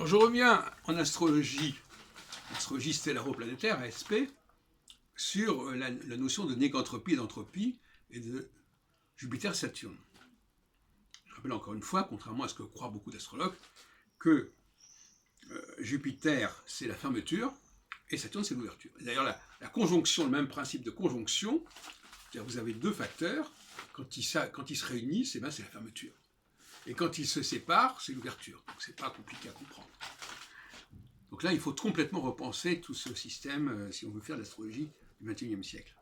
Alors je reviens en astrologie stellaro-planétaire, ASP, sur la notion de négantropie et d'entropie et de Jupiter-Saturne. Je rappelle encore une fois, contrairement à ce que croient beaucoup d'astrologues, que Jupiter c'est la fermeture et Saturne c'est l'ouverture. D'ailleurs la conjonction, le même principe de conjonction, c'est-à-dire vous avez deux facteurs, quand ils se réunissent, c'est la fermeture. Et quand ils se séparent, c'est l'ouverture. Donc c'est pas compliqué à comprendre. Donc là, il faut complètement repenser tout ce système si on veut faire l'astrologie du XXIe siècle.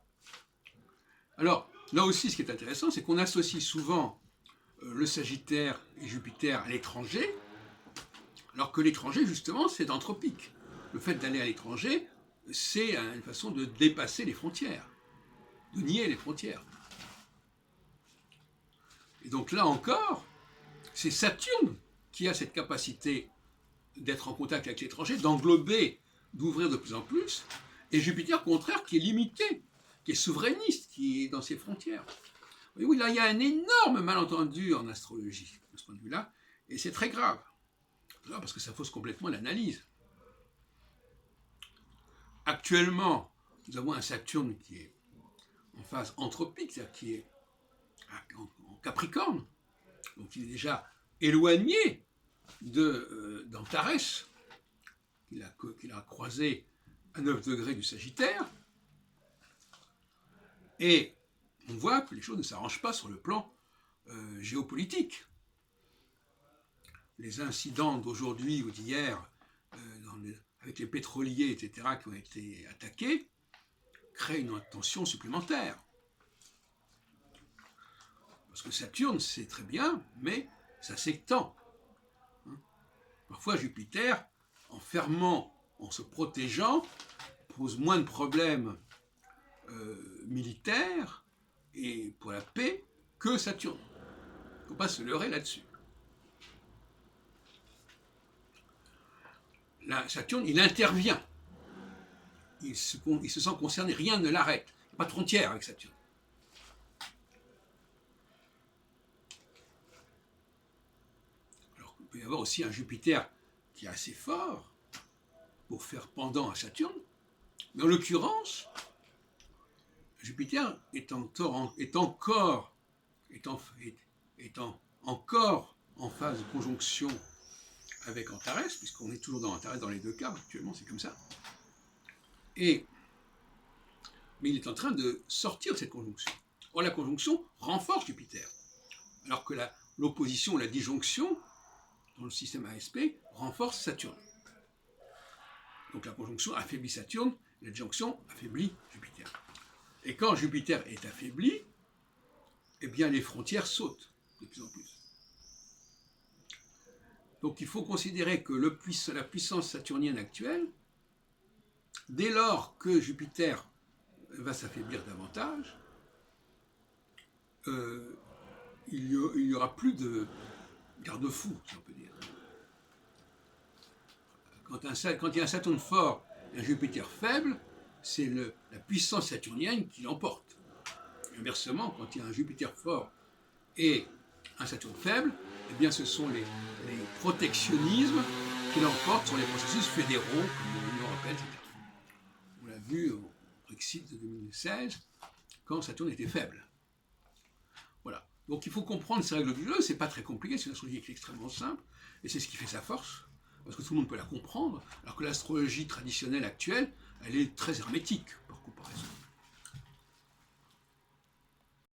Alors, là aussi, ce qui est intéressant, c'est qu'on associe souvent le Sagittaire et Jupiter à l'étranger, alors que l'étranger, justement, c'est anthropique. Le fait d'aller à l'étranger, c'est une façon de dépasser les frontières, de nier les frontières. Et donc là encore, c'est Saturne qui a cette capacité d'être en contact avec l'étranger, d'englober, d'ouvrir de plus en plus, et Jupiter, au contraire, qui est limité, qui est souverainiste, qui est dans ses frontières. Et oui, là, il y a un énorme malentendu en astrologie, de ce point de vue-là, et c'est très grave, parce que ça fausse complètement l'analyse. Actuellement, nous avons un Saturne qui est en phase anthropique, c'est-à-dire qui est en Capricorne, donc il est déjà éloigné d'Antares, qu'il a croisé à 9 degrés du Sagittaire, et on voit que les choses ne s'arrangent pas sur le plan géopolitique. Les incidents d'aujourd'hui ou d'hier, avec les pétroliers, etc., qui ont été attaqués, créent une tension supplémentaire. Parce que Saturne, c'est très bien, mais ça s'étend. Parfois, Jupiter, en fermant, en se protégeant, pose moins de problèmes militaires et pour la paix que Saturne. Il ne faut pas se leurrer là-dessus. Là, Saturne, il intervient. Il se sent concerné, rien ne l'arrête. Il n'y a pas de frontière avec Saturne. Alors il peut y avoir aussi un Jupiter qui est assez fort pour faire pendant à Saturne, mais en l'occurrence, Jupiter est encore en phase de conjonction avec Antares, puisqu'on est toujours dans Antares dans les deux cas, actuellement c'est comme ça. Mais il est en train de sortir de cette conjonction. Or la conjonction renforce Jupiter, alors que l'opposition ou la disjonction dans le système ASP renforce Saturne. Donc la conjonction affaiblit Saturne, et la disjonction affaiblit Jupiter. Et quand Jupiter est affaibli, eh bien les frontières sautent de plus en plus. Donc il faut considérer que la puissance saturnienne actuelle, dès lors que Jupiter va s'affaiblir davantage, il n'y aura plus de garde-fou, si on peut dire. Quand il y a un Saturne fort et un Jupiter faible, c'est la puissance saturnienne qui l'emporte. Inversement, quand il y a un Jupiter fort et un Saturne faible, eh bien ce sont les protectionnismes qui l'emportent sur les processus fédéraux comme l'Union européenne, etc. On l'a vu au Brexit de 2016, quand Saturne était faible. Voilà. Donc il faut comprendre ces règles du jeu, c'est pas très compliqué, c'est une astrologie qui est extrêmement simple, et c'est ce qui fait sa force, parce que tout le monde peut la comprendre, alors que l'astrologie traditionnelle actuelle, elle est très hermétique par comparaison.